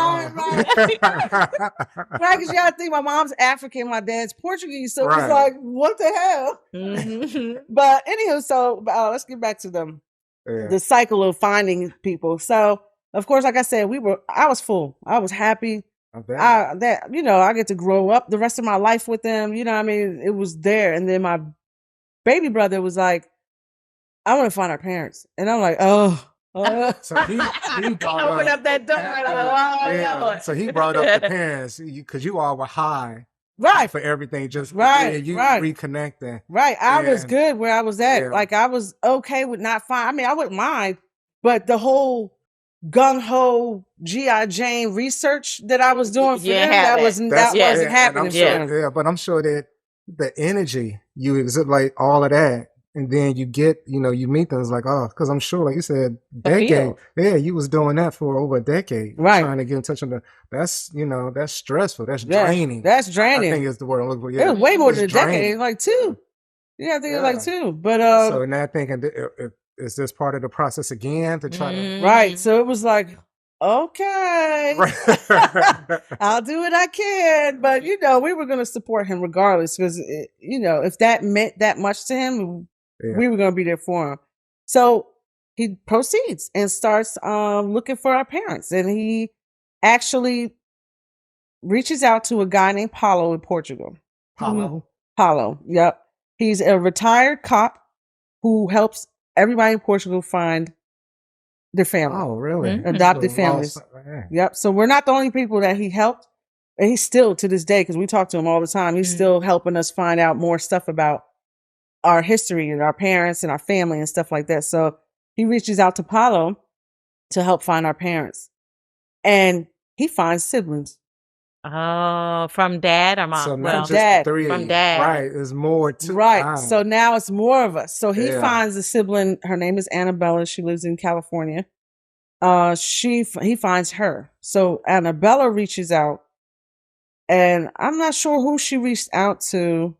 right, because y'all think my mom's African, my dad's Portuguese, so it's like, what the hell? But anywho, so let's get back to the cycle of finding people. So, of course, like I said, I was full. I was happy. I get to grow up the rest of my life with them. You know what I mean? It was there. And then my baby brother was like, I want to find our parents. And I'm like, oh. So he brought open up that door. So he brought up the parents because you all were high. Right. For everything. Just you reconnecting. Right. I was good where I was at. Yeah. Like I was okay with not fine. I mean, I wouldn't mind, but the whole gung-ho G.I. Jane research that I was doing for them, that wasn't happening. But I'm sure that the energy you exhibit, like all of that, and then you get, you meet them, it's like, oh, because I'm sure, like you said, decade. Yeah, you was doing that for over a decade. Right. Trying to get in touch with that's stressful. That's draining. That's draining. I think is the word I'm looking for. Yeah. It was way more than a decade, like 2. Yeah, I think it was like 2. But so now thinking, is this part of the process again to try to right? So it was like, okay, I'll do what I can, but we were going to support him regardless because if that meant that much to him, we were going to be there for him. So he proceeds and starts looking for our parents. And he actually reaches out to a guy named Paulo in Portugal. Paulo. Paulo, yep. He's a retired cop who helps everybody in Portugal find their family. Oh, really? Adopted families. Yep. So we're not the only people that he helped. And he's still, to this day, because we talk to him all the time, he's still helping us find out more stuff about our history and our parents and our family and stuff like that. So he reaches out to Paulo to help find our parents. And he finds siblings. Oh, from dad or mom? So not Well, just Dad. the three. From dad. Right. There's more to Right. So now it's more of us. So he Yeah. finds a sibling. Her name is Annabella. She lives in California. He finds her. So Annabella reaches out, and I'm not sure who she reached out to.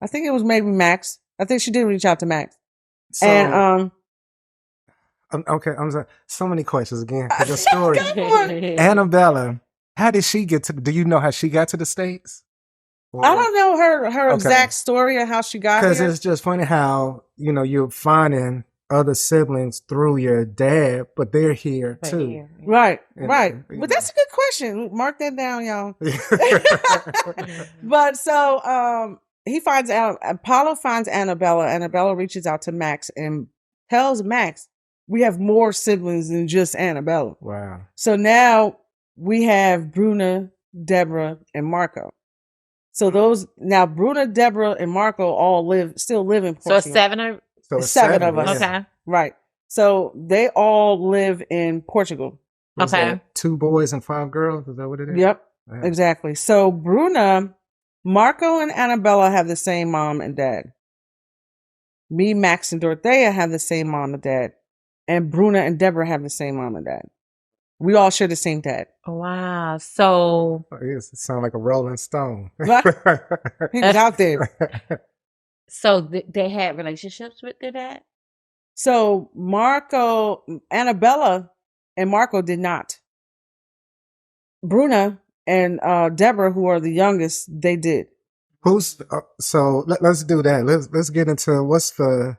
I think it was maybe Max. I think she did reach out to Max. So, And okay, I'm sorry. So many questions again. 'Cause the story. I Annabella, how did she get to? Do you know how she got to the States? don't know her Okay. exact story of how she got Because here. it's just funny how you're finding other siblings through your dad, but they're here But too. here. Right, And, right. you But that's a good question. Mark that down, y'all. know. But so he finds out. Apollo finds Annabella. Annabella reaches out to Max and tells Max, "We have more siblings than just Annabella." Wow. So now we have Bruna, Deborah, and Marco. So those now Bruna, Deborah, and Marco all still live in So Portugal. it's seven of So It's seven of us. yeah. okay. Right. So they all live in Portugal. Was Okay. that 2 boys and 5 girls? Is that what it is? Yep. Yeah. Exactly. So Bruna, Marco, and Annabella have the same mom and dad. Me, Max, and Dorothea have the same mom and dad. And Bruna and Deborah have the same mom and dad. We all share the same dad. Wow. So It sounds like a Rolling Stone. What? He was out there. they had relationships with their dad? So Annabella and Marco did not. Bruna and Deborah, who are the youngest, they did. So let's do that. Let's get into what's the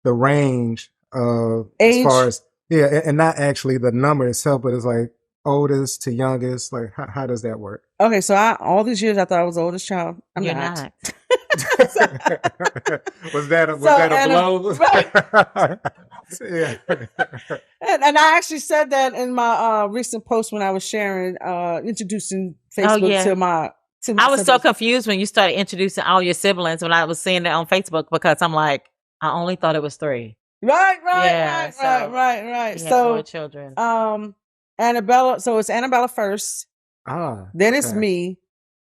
range of as Age? far as and not actually the number itself, but it's like oldest to youngest. Like how does that work? Okay, so all these years I thought I was the oldest child. I'm You're not. not. Was that a blow? Yeah. And I actually said that in my recent post when I was sharing, introducing Facebook yeah. to my. I was so siblings. confused when you started introducing all your siblings when I was seeing that on Facebook because I'm like, I only thought it was 3. Right. Yeah, so Right. You had So, more children. Annabella. So it's Annabella first. Then it's Okay. me.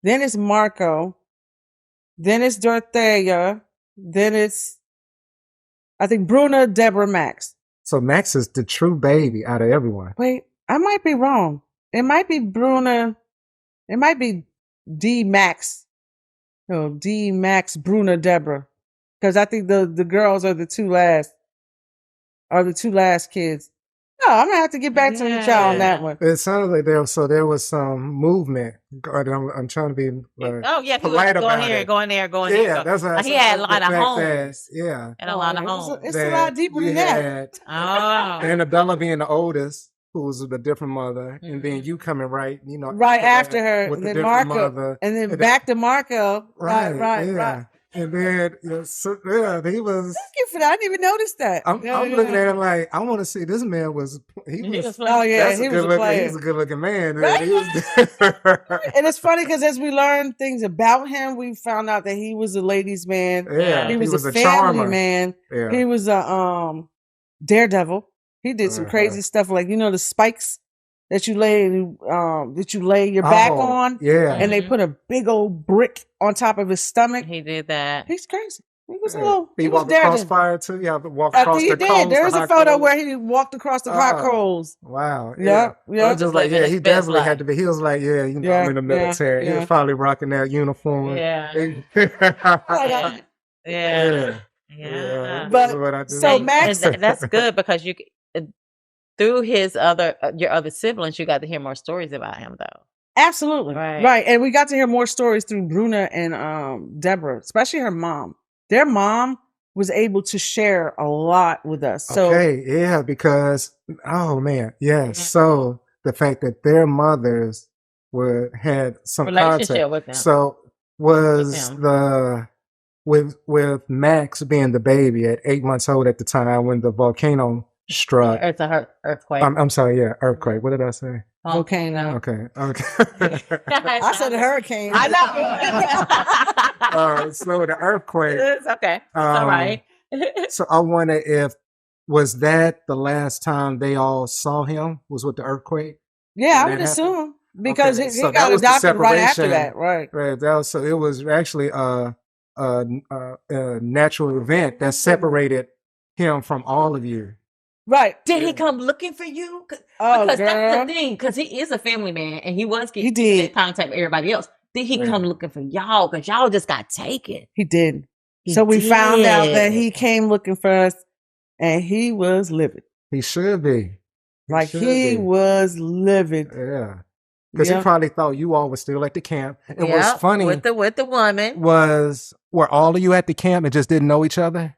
Then it's Marco. Then it's Dorothea. Then it's, I think, Bruna, Deborah, Max. So Max is the true baby out of everyone. Wait, I might be wrong. It might be Bruna. It might be D Max. No, D Max, Bruna, Deborah. Because I think the girls are the two last kids. No, I'm gonna have to get back to the child on that one. It sounded like there was some movement. I'm trying to be Oh yeah, he was polite going about here, it. going there, going Yeah, here. that's what He had a lot of homes. And a lot of It's homes. a lot deeper than that. Oh. Annabella being the oldest, who was a different mother, and then you coming right after her, with and the then different Marco, mother, and then back to Marco. Right. And then he was. Thank you for that. I didn't even notice that. I'm looking at him like I want to see this man was. He was. Oh yeah, That's he a was good a looking. player. He's a good looking man. Right? He was, And it's funny because as we learned things about him, we found out that he was a ladies' man. Yeah, he was a family charmer. man. Yeah. He was a daredevil. He did some crazy stuff, like the spikes that you lay your back on, and they put a big old brick on top of his stomach. He did that. He's crazy. He was a Yeah. little. He walked across fire too. Yeah, walked I across think he the did. coals. There's the a hot photo coals. where he walked across the hot coals. Wow. Yep. I was just like, living he his best definitely life. had to be. He was like, I'm in the military. He was probably rocking that uniform. Yeah. Yeah. But This is what I do. so And Max, that's good because through his your other siblings, you got to hear more stories about him though. absolutely right, and we got to hear more stories through Bruna and Deborah, especially her mom. Their mom was able to share a lot with us. So Okay, yeah, because oh man, yeah. So the fact that their mothers had some Relationship contact. with them. So was them. the with Max being the baby at 8 months old at the time when the volcano struck. It's a earthquake. I'm sorry, yeah, earthquake. What did I say? volcano. Okay. I said a hurricane. I know. So the earthquake. It's okay. It's all right. So I wonder if was that the last time they all saw him was with the earthquake? Yeah, I When would that happened? assume because Okay, he so that got was the adopted right after separation. that, right? Right. So it was actually a natural event that separated him from all of you. Right. Did he come looking for you? Oh, Because that's girl. the thing. Because he is a family man, and he was He getting did. in contact with everybody else. Did he Yeah. come looking for y'all? Because y'all just got taken. He did. He So we found out that did. he came looking for us, and he was livid. He should be. Like should he be. was livid. Yeah. Because Yeah. he probably thought you all were still at the camp. And Yeah, what's funny with the woman, were all of you at the camp and just didn't know each other?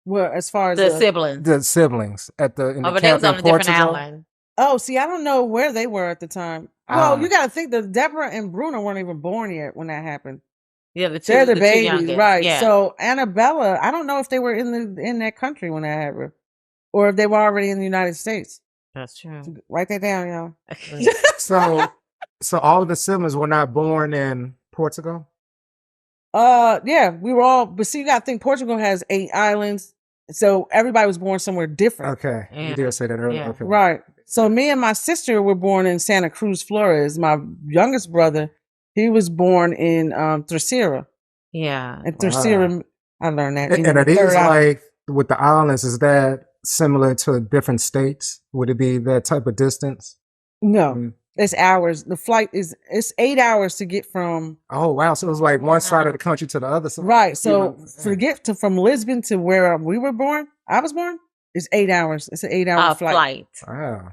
Well, as far as the siblings. The siblings in the But they camp was on in a different Portugal. island. oh, see, I don't know where they were at the time. Well, Ah. you got to think that Deborah and Bruno weren't even born yet when that happened. Yeah, They're the two babies, youngest. right? Yeah. So Annabella, I don't know if they were in that country when that happened, or if they were already in the United States. That's true. Write that down, y'all. So all of the siblings were not born in Portugal? Yeah, we were all. But see, you got to think Portugal has 8 islands, so everybody was born somewhere different. Okay. Yeah. You did say that earlier. Yeah. Okay. Right. So me and my sister were born in Santa Cruz, Flores. My youngest brother, he was born in Terceira. Yeah. And Terceira, I learned that. And are these like with the islands, is that similar to different states? Would it be that type of distance? No, Mm. it's hours. The flight it's 8 hours to get from. Oh wow. So it was like one side of the country to the other side. Right. So Even- from Lisbon to where we were born, I was born, it's 8 hours. It's an 8-hour flight. Wow.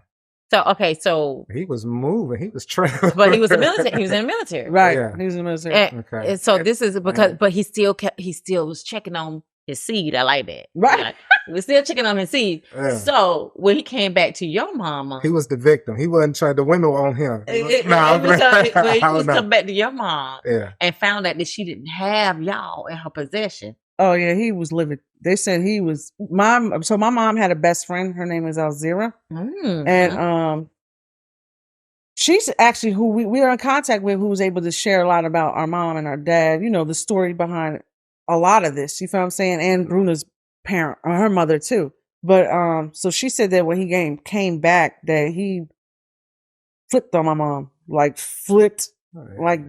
So okay, so He was moving. He was traveling. but he was a military. He was in the military. Right. Yeah. He was in the military. And, Okay. and so this is because, but he still was checking on his seed. I like that. Right. Like, he was still checking on his seed. Yeah. So when he came back to your mama, He was the victim. He wasn't trying. The women were on him. when he I was don't know. come back to your mom Yeah. and found out that she didn't have y'all in her possession. Oh yeah, he was livid. They said he was mom. So my mom had a best friend. Her name is Alzira, and she's actually who we are in contact with, who was able to share a lot about our mom and our dad. You know, the story behind a lot of this. You feel what I'm saying? And Bruna's parent, or her mother too. But so she said that when he came back, that he flipped on my mom, like flipped, like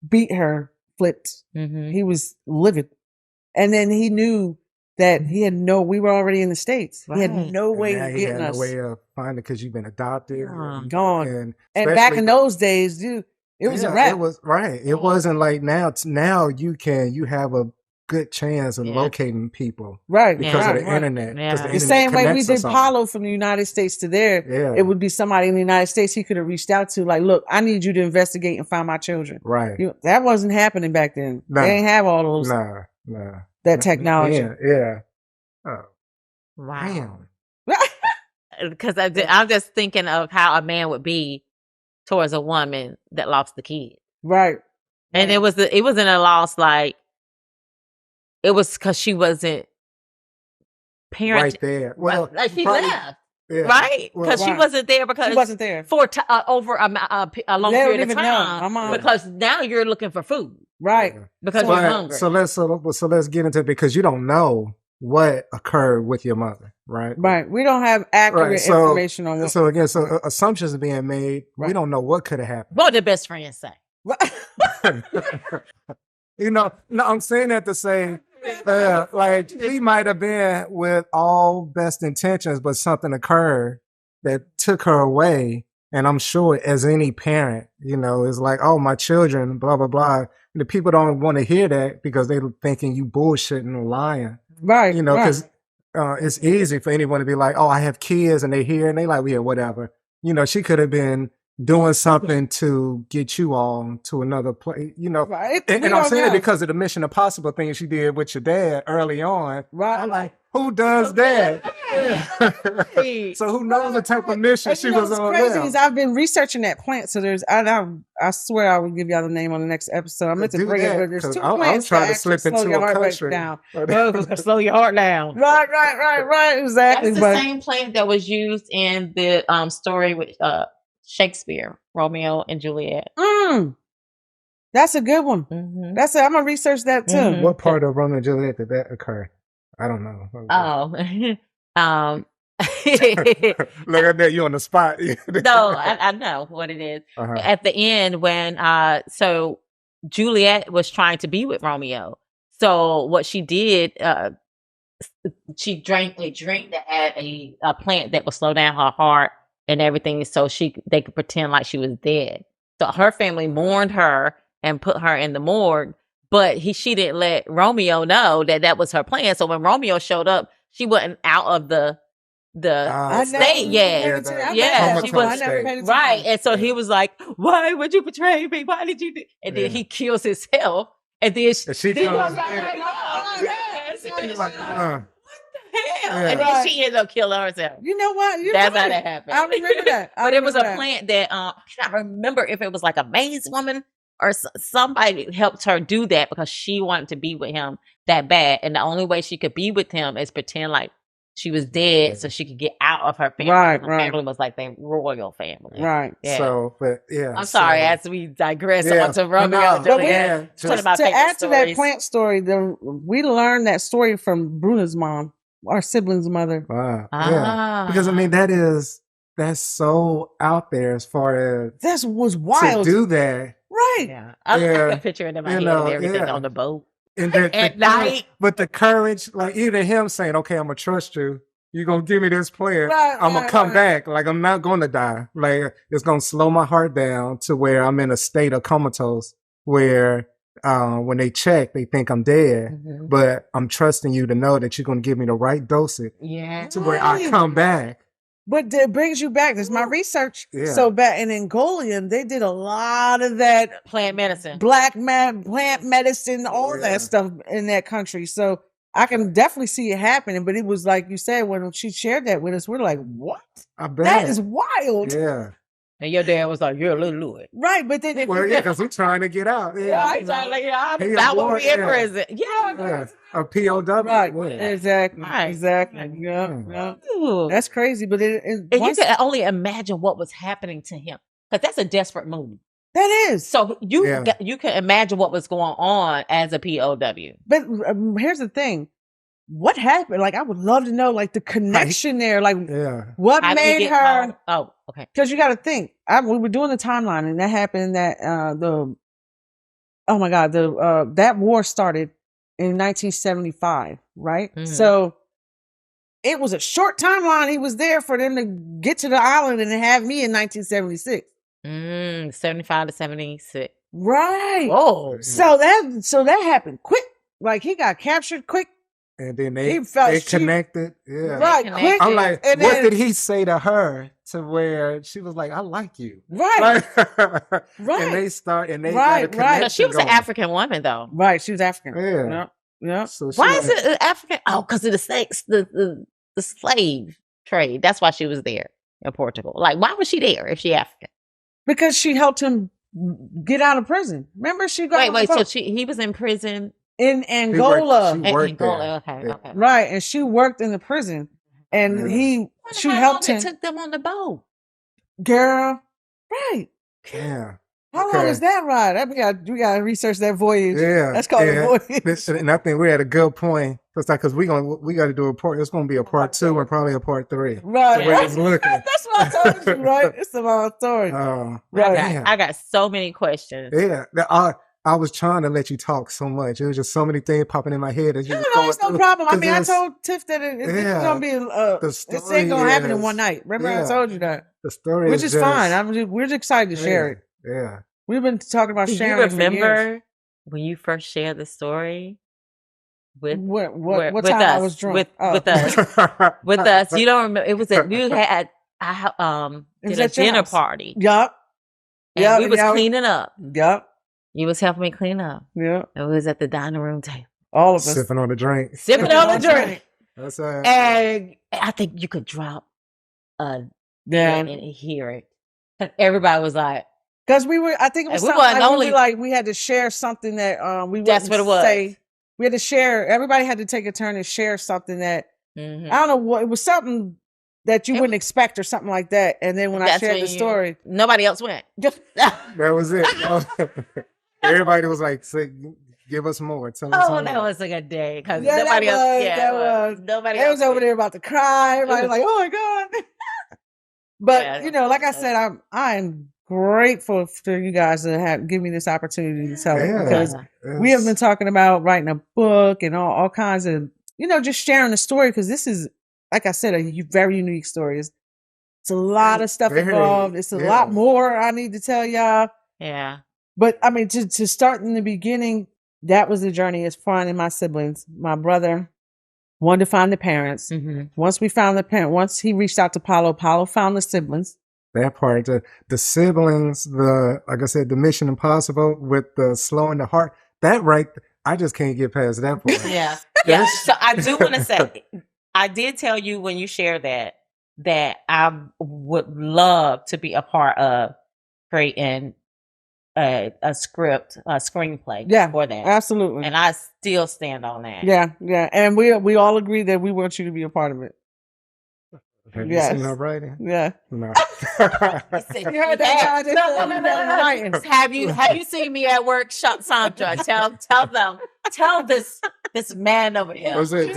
beat her, flipped. He was livid. And then he knew that we were already in the States. He had Right. no way And of now he getting had us no way of finding because you've been adopted. gone. And back especially- in those days, dude, it was a Yeah, wrap. It was right. It wasn't like now. Now you have a good chance of Yeah. locating people Right. because right, of the right. internet. Yeah. 'cause The internet same way we connects did us all. Paulo from the United States to there, Yeah. it would be somebody in the United States he could have reached out to, like, look, I need you to investigate and find my children. Right. That wasn't happening back then. Nah. They didn't have all those Nah. that technology. Yeah. Oh, Wow. damn. Because I'm just thinking of how a man would be towards a woman that lost the kid. Right. And it wasn't a loss like it was because she wasn't parenting. Right there. Well, like she probably- left, yeah. right? Well, Because she right. wasn't there because She wasn't there. for over a long They don't period of even know. time. My mom- Because now you're looking for food Right. Yeah. because But- you're hungry. So let's get into it because you don't know what occurred with your mother, right? Right. We don't have accurate Right, so- information on what. So again, assumptions are being made. We Right. don't know what could have happened. What did best friends say? No, I'm saying that to say, like she might have been with all best intentions, but something occurred that took her away. And I'm sure, as any parent, is like, oh, my children, blah blah blah. And the people don't want to hear that because they're thinking you bullshitting or lying. Right. right. Because it's easy for anyone to be like, oh, I have kids, and they hear and they like, yeah, whatever. She could have been doing something to get you all to another place, you know. Right. And We I'm don't saying it know. because of the Mission Impossible thing she did with your dad early on. Right. I'm like, who does that? Right. So who knows the type of mission And she you know was what's on crazy there? is I've been researching that plant. So there's, I swear I will give y'all the name on the next episode. I meant to Do bring it, that, but there's 'cause two I was plants trying that to actually slip slow into your a heart rate country. down. Slow your heart down. Right. Exactly. That's the But same plant that was used in the story with Shakespeare, Romeo and Juliet. That's a good one. Mm-hmm. That's it. I'm gonna research that too. Mhm. What part of Romeo and Juliet did that occur? I don't know. Oh, Look at that, you on the spot. no, I know what it is. Uh-huh. At the end, when so Juliet was trying to be with Romeo. So what she did, she drank a drink that had a plant that would slow down her heart and everything, so they could pretend like she was dead. So her family mourned her and put her in the morgue, but she didn't let Romeo know that was her plan. So when Romeo showed up, she wasn't out of the state yet. Yeah, she was right. And so he was like, "Why would you betray me? Why did you do?" And then he kills himself. And then she comes back like, hell. And then she ends up killing herself. You know what? That's how that happened. I remember that. But it was a plant that I cannot remember if it was like a maid's woman or somebody helped her do that because she wanted to be with him that bad. And the only way she could be with him is pretend like she was dead so she could get out of her family. Right. Her family was like the royal family. Right. Yeah. So, but yeah. I'm sorry, as we digress onto Romeo and Juliet. To add to that plant story, we learned that story from Bruna's mom, our sibling's mother. Wow. Yeah. Because I mean, that's so out there as far as that was wild to do that. Right. Yeah. I can picture it in my head and everything on the boat. And at night. But the courage, like even him saying, okay, I'm gonna trust you. You're gonna give me this plan. I'm gonna come back. Like I'm not gonna die. Like it's gonna slow my heart down to where I'm in a state of comatose where when they check, they think I'm dead. Mm-hmm. But I'm trusting you to know that you're gonna give me the right dosage. Yeah. To where I come back. But it brings you back. This is my research. Yeah. So back in Angola, they did a lot of that plant medicine, plant medicine, all that stuff in that country. So I can definitely see it happening. But it was like you said, when she shared that with us, we're like, what? I bet. That is wild. Yeah. And your dad was like, "You're a little Louis." Right, but then because we're trying to get out. Yeah, he's like, I'm about to be in prison. Yeah. A POW. Right. Exactly. Right. Exactly. Yeah. That's crazy. But and you can only imagine what was happening to him. Because that's a desperate movie. That is. So you can imagine what was going on as a POW. But here's the thing. What happened? Like, I would love to know, like, the connection there. Like, what made her? Oh, okay. Because you got to think. We were doing the timeline, and that happened. That that war started in 1975, right? Mm. So it was a short timeline. He was there for them to get to the island and have me in 1976. 75 to 76. Right. Whoa. So that happened quick. Like, he got captured quick. And then they connected. Yeah. Right. Quick. I'm like, what did he say to her to where she was like, I like you. Right. Right. And they got a connection. So she was an African woman, though. Right. She was African. Yeah. Yeah. So why is it African? Oh, because of the slave trade. That's why she was there in Portugal. Like, why was she there if she African? Because she helped him get out of prison. Remember, she got wait. So he was in prison in Angola. She worked Okay. Right, and she worked in the prison, and she helped him. Took them on the boat, girl. Right. Yeah. How long is that ride? We got to research that voyage. Yeah, that's called a voyage. And I think we're at a good point. It's like because we got to do a part. It's going to be a part 2 and probably a part 3. Right. That's what I told you. Right. It's a long story. Right. I got so many questions. Yeah. I was trying to let you talk so much. It was just so many things popping in my head as you were going through. No problem. I mean, I told Tiff that it's going to be this ain't going to happen in one night. Remember, I told you that. The story, which is fine. We're just excited to share it. Yeah. We've been talking about sharing. Do you remember when you first shared the story with what time I was drunk with us? You don't remember? It was you had did a dinner party. Yup. And we was cleaning up. Yep. You was helping me clean up. Yep. And we was at the dining room table. All of us. Sipping on the drink. Sipping on the drink. That's And I think you could drop and hear it. And everybody was like, because I think it was something like we had to share something that we wouldn't that's what it was. Say. We had to share. Everybody had to take a turn and share something that I don't know what it was. Something that you wouldn't expect or something like that. And then when I shared the story, nobody else went. That was it. Everybody was like, give us more. Tell us that was a good day because nobody else. Nobody else was over there about to cry. Everybody was like, "Oh my god!" But like I said, I'm grateful for you guys to give me this opportunity to tell it because we have been talking about writing a book and all kinds of just sharing the story because this is, like I said, a very unique story. It's a lot of stuff involved. It's a lot more I need to tell y'all. Yeah. But I mean, to start in the beginning, that was the journey. Is finding my siblings. My brother wanted to find the parents. Mm-hmm. Once we found the parent, once he reached out to Paulo found the siblings. That part, the siblings, like I said, the Mission Impossible with the slowing the heart. That I just can't get past that part. Yeah. So I do want to say, I did tell you when you shared that I would love to be a part of creating a screenplay for that. Absolutely. And I still stand on that. Yeah. And we all agree that we want you to be a part of it. Have you seen her writing? Yeah. No. You heard that? No. Have you seen me at work, Sandra? Tell this man over here. Was it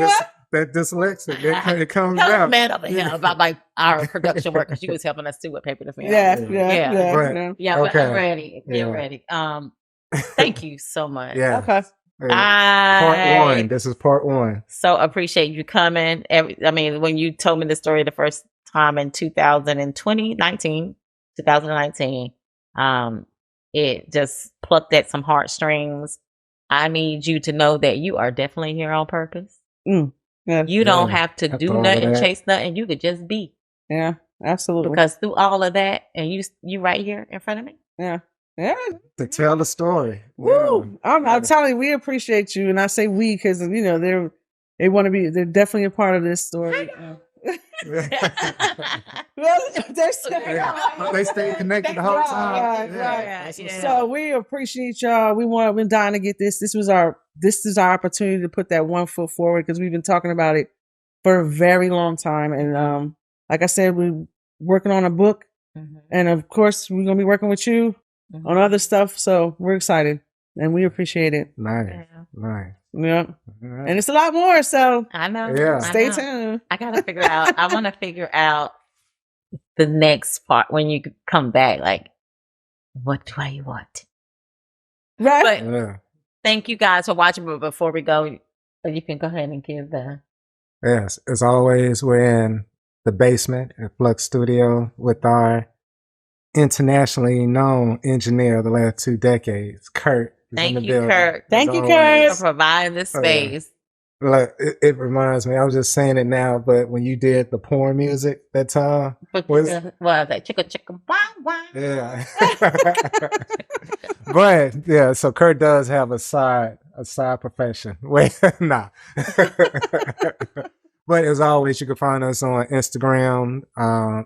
that dyslexic? It comes out. Man over here about our production work because she was helping us too with paper to film. Yeah. But I'm ready. Get ready. Thank you so much. Yeah. Okay. Part 1. This is part 1. So appreciate you coming. When you told me the story the first time in 2019, it just plucked at some heartstrings. I need you to know that you are definitely here on purpose. You don't have to do nothing, chase nothing. You could just be. Yeah, absolutely. Because through all of that, and you right here in front of me. Yeah. To tell the story. Woo! I'm telling you, we appreciate you, and I say we because they're definitely a part of this story. They stay connected the whole time. Right. So we appreciate y'all. We've been dying to get this. This is our opportunity to put that one foot forward because we've been talking about it for a very long time. And like I said, we're working on a book, and of course, we're gonna be working with you on other stuff. So we're excited, and we appreciate it. Nice. Yeah. Right. And it's a lot more, so I know. Yeah. Stay tuned. I gotta figure out. I want to figure out the next part when you come back. Like, what do I want? Right. But thank you guys for watching. But before we go, you can go ahead and give the. Yes, as always, we're in the basement at Flux Studio with our internationally known engineer of the last 2 decades, Kurt. Thank you, Kurt. Thank you, Kurt, for providing this space. Look, it reminds me. I was just saying it now, but when you did the porn music that time, that chicka wow wow. Yeah. But yeah, so Kurt does have a side profession. Wait, nah. But as always, you can find us on Instagram,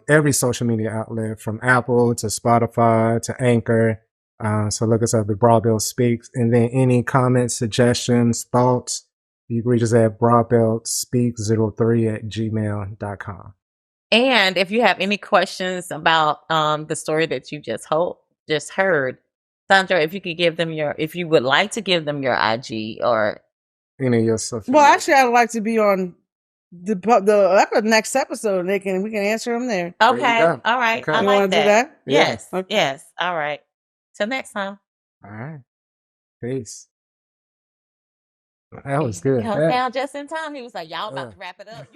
every social media outlet from Apple to Spotify to Anchor. So look us up at Broadbelt Speaks. And then any comments, suggestions, thoughts, you can reach us at broadbeltspeaks03@gmail.com. And if you have any questions about the story that you just heard, Sandra, if you would like to give them your IG or any of your stuff. Well, actually, I'd like to be on the next episode. We can answer them there. Okay, all right. Okay. I you like want to that. do that? Yes, Okay. yes. All right. Till next time. All right. Peace. That was good. Come down just in time. He was like, y'all about to wrap it up.